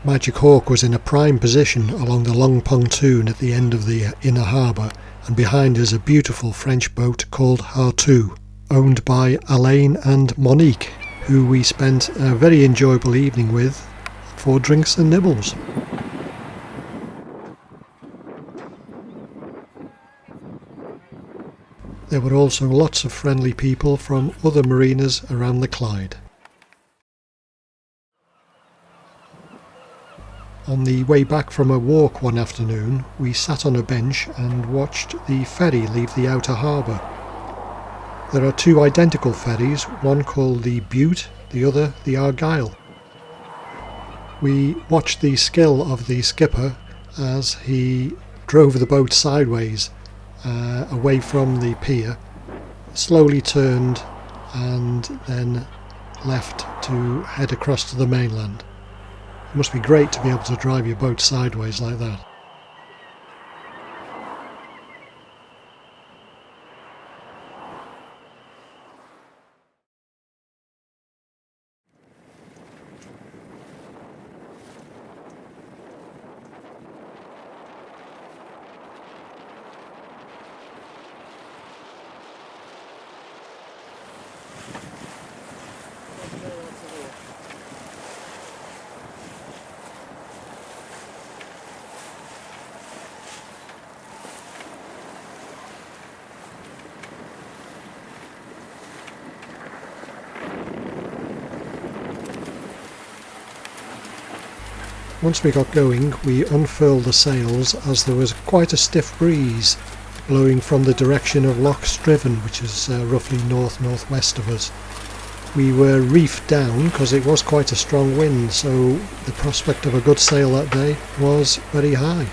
Magic Hawk was in a prime position along the long pontoon at the end of the inner harbour, and behind us a beautiful French boat called Hartou, owned by Alain and Monique, who we spent a very enjoyable evening with for drinks and nibbles. There were also lots of friendly people from other marinas around the Clyde. On the way back from a walk one afternoon, we sat on a bench and watched the ferry leave the outer harbour. There are two identical ferries, one called the Butte, the other the Argyle. We watched the skill of the skipper as he drove the boat sideways away from the pier, slowly turned and then left to head across to the mainland. It must be great to be able to drive your boat sideways like that. Once we got going, we unfurled the sails as there was quite a stiff breeze blowing from the direction of Loch Striven, which is roughly north-northwest of us. We were reefed down because it was quite a strong wind, so the prospect of a good sail that day was very high.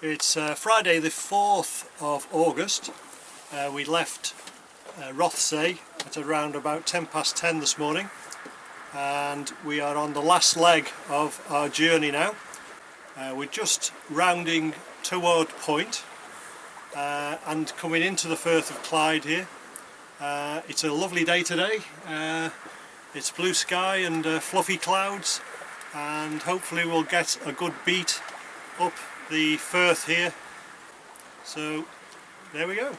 It's Friday the 4th of August. We left Rothesay at around about 10 this morning, and we are on the last leg of our journey now. We're just rounding Toward Point and coming into the Firth of Clyde here. It's a lovely day today. It's blue sky and fluffy clouds, and hopefully we'll get a good beat up the Firth here. So there we go.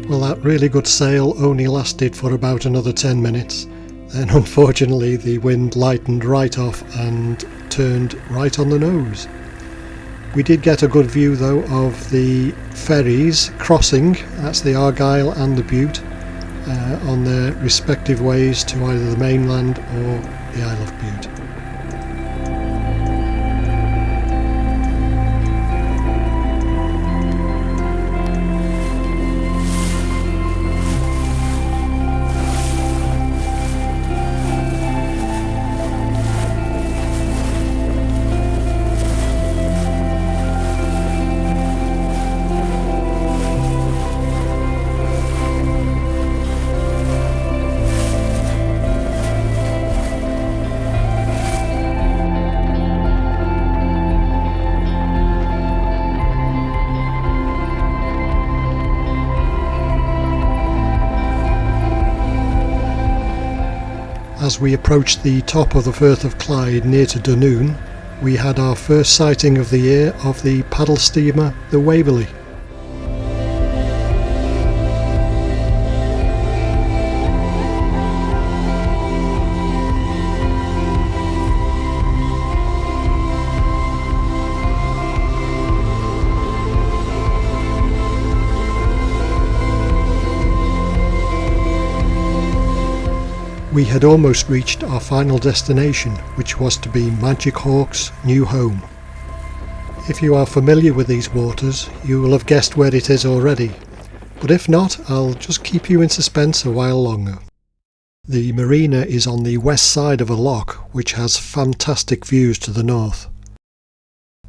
Well, that really good sail only lasted for about another 10 minutes. Then unfortunately the wind lightened right off and turned right on the nose. We did get a good view though of the ferries crossing, that's the Argyle and the Butte, on their respective ways to either the mainland or the Isle of Bute. As we approached the top of the Firth of Clyde near to Dunoon, we had our first sighting of the year of the paddle steamer the Waverley. We had almost reached our final destination, which was to be Magic Hawk's new home. If you are familiar with these waters, you will have guessed where it is already, but if not, I'll just keep you in suspense a while longer. The marina is on the west side of a loch which has fantastic views to the north.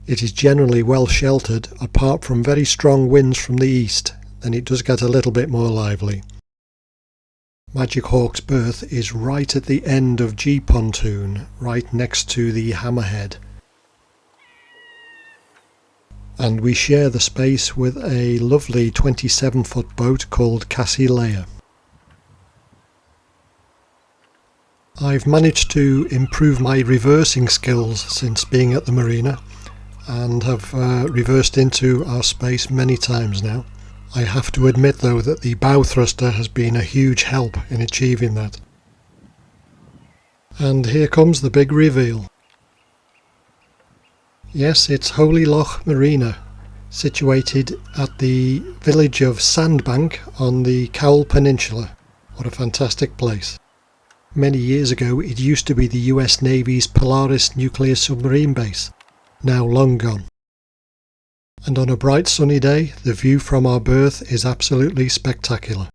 It is generally well sheltered apart from very strong winds from the east, then it does get a little bit more lively. Magic Hawk's berth is right at the end of G Pontoon, right next to the hammerhead. And we share the space with a lovely 27-foot boat called Cassie Leia. I've managed to improve my reversing skills since being at the marina and have reversed into our space many times now. I have to admit though that the bow thruster has been a huge help in achieving that. And here comes the big reveal. Yes, it's Holy Loch Marina, situated at the village of Sandbank on the Cowell Peninsula. What a fantastic place. Many years ago it used to be the US Navy's Polaris nuclear submarine base, now long gone. And on a bright sunny day, the view from our berth is absolutely spectacular.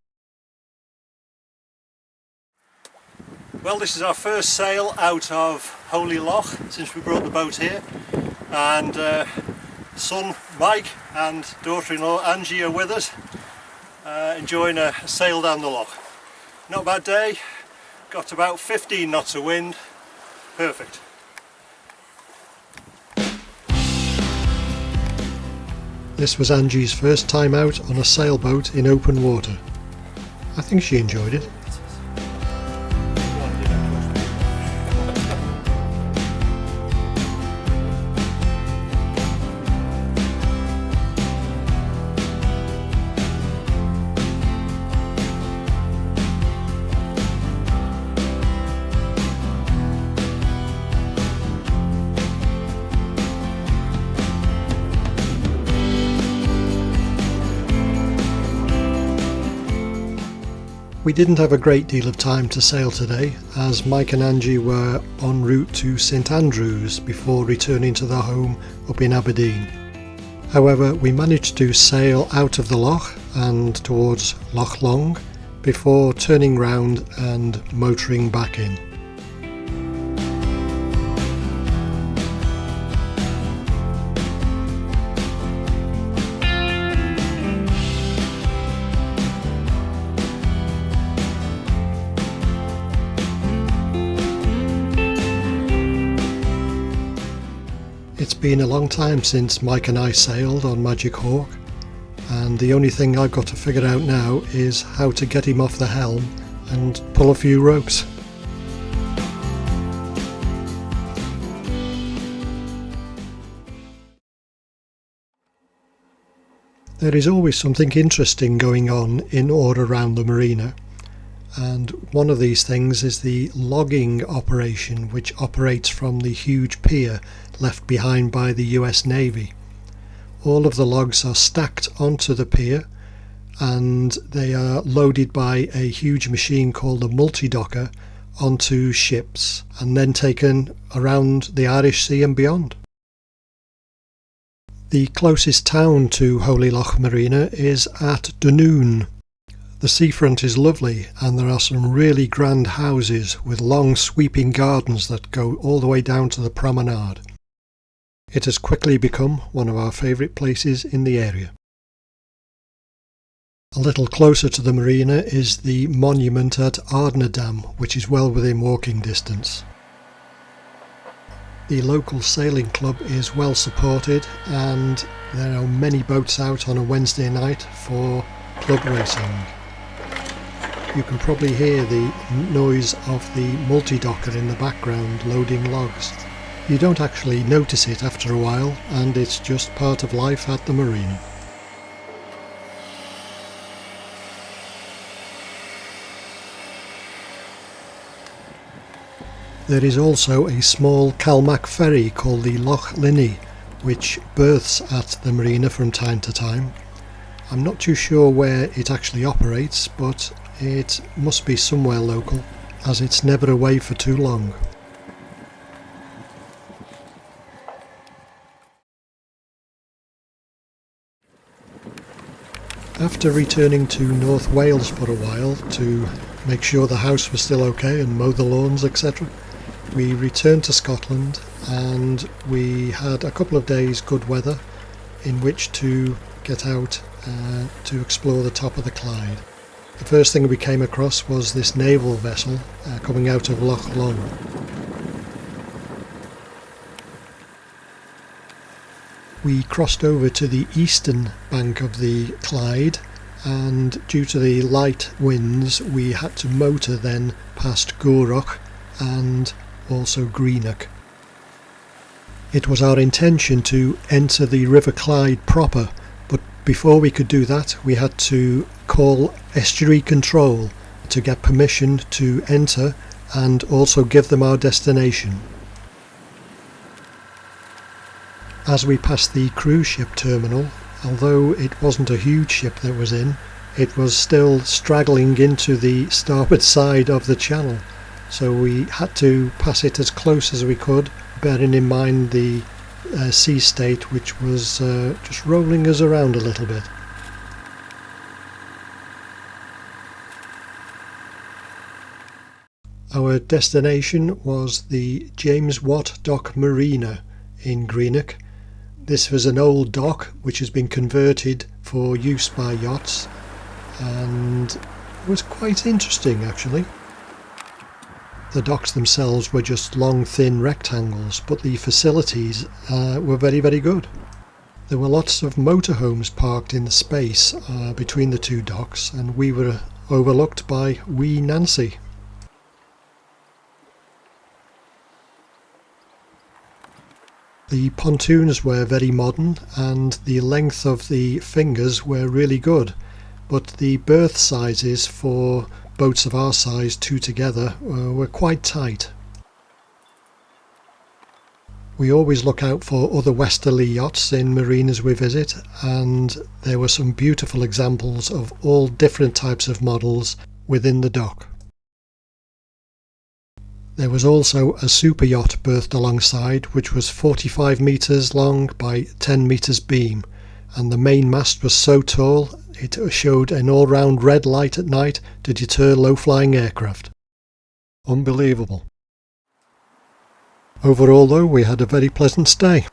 Well, this is our first sail out of Holy Loch since we brought the boat here, and son Mike and daughter-in-law Angie are with us, enjoying a sail down the loch. Not a bad day, got about 15 knots of wind, perfect. This was Angie's first time out on a sailboat in open water. I think she enjoyed it. We didn't have a great deal of time to sail today, as Mike and Angie were en route to St Andrews before returning to their home up in Aberdeen. However, we managed to sail out of the loch and towards Loch Long before turning round and motoring back in. It's been a long time since Mike and I sailed on Magic Hawk, and the only thing I've got to figure out now is how to get him off the helm and pull a few ropes. There is always something interesting going on in or around the marina, and one of these things is the logging operation, which operates from the huge pier left behind by the US Navy. All of the logs are stacked onto the pier and they are loaded by a huge machine called a multi-docker onto ships and then taken around the Irish Sea and beyond. The closest town to Holy Loch Marina is at Dunoon. The seafront is lovely and there are some really grand houses with long sweeping gardens that go all the way down to the promenade. It has quickly become one of our favourite places in the area. A little closer to the marina is the monument at Ardnah Dam, which is well within walking distance. The local sailing club is well supported and there are many boats out on a Wednesday night for club racing. You can probably hear the noise of the multi-docker in the background loading logs. You don't actually notice it after a while, and it's just part of life at the marina. There is also a small Calmac ferry called the Loch Linney, which berths at the marina from time to time. I'm not too sure where it actually operates, but it must be somewhere local, as it's never away for too long. After returning to North Wales for a while to make sure the house was still okay and mow the lawns, etc. We returned to Scotland and we had a couple of days good weather in which to get out to explore the top of the Clyde. The first thing we came across was this naval vessel coming out of Loch. We crossed over to the eastern bank of the Clyde, and due to the light winds we had to motor then past Rothesay and also Greenock. It was our intention to enter the River Clyde proper, but before we could do that we had to call estuary control to get permission to enter and also give them our destination. As we passed the cruise ship terminal, although it wasn't a huge ship that was in, it was still straggling into the starboard side of the channel, so we had to pass it as close as we could, bearing in mind the sea state, which was just rolling us around a little bit. Our destination was the James Watt Dock Marina in Greenock. This was an old dock which has been converted for use by yachts, and was quite interesting actually. The docks themselves were just long thin rectangles, but the facilities were very, very good. There were lots of motorhomes parked in the space between the two docks, and we were overlooked by wee Nancy. The pontoons were very modern and the length of the fingers were really good, but the berth sizes for boats of our size, two together, were quite tight. We always look out for other westerly yachts in marinas we visit, and there were some beautiful examples of all different types of models within the dock. There was also a super yacht berthed alongside, which was 45 metres long by 10 metres beam, and the main mast was so tall it showed an all-round red light at night to deter low-flying aircraft. Unbelievable. Overall though, we had a very pleasant stay.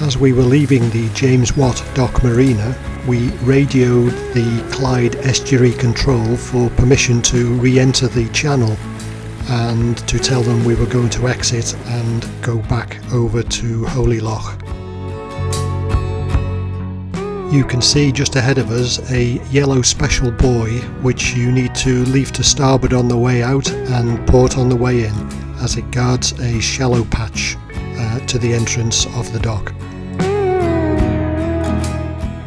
As we were leaving the James Watt Dock Marina, we radioed the Clyde Estuary Control for permission to re-enter the channel and to tell them we were going to exit and go back over to Holy Loch. You can see just ahead of us a yellow special buoy which you need to leave to starboard on the way out and port on the way in, as it guards a shallow patch to the entrance of the dock.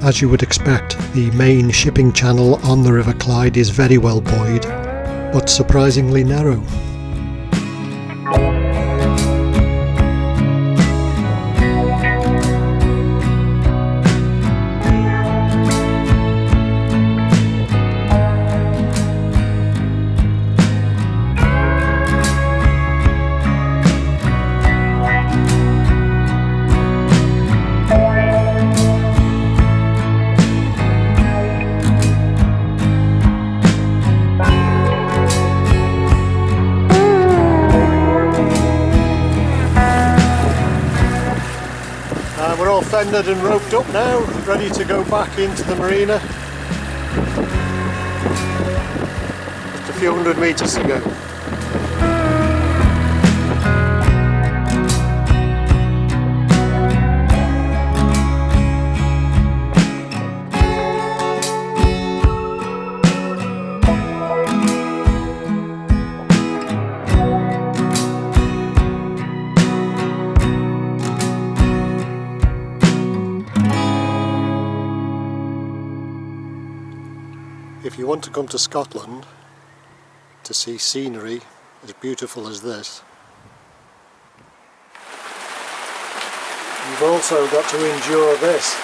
As you would expect, the main shipping channel on the River Clyde is very well buoyed, but surprisingly narrow. We're all fended and roped up now, ready to go back into the marina. Just a few hundred metres to go. If you want to come to Scotland to see scenery as beautiful as this, you've also got to endure this.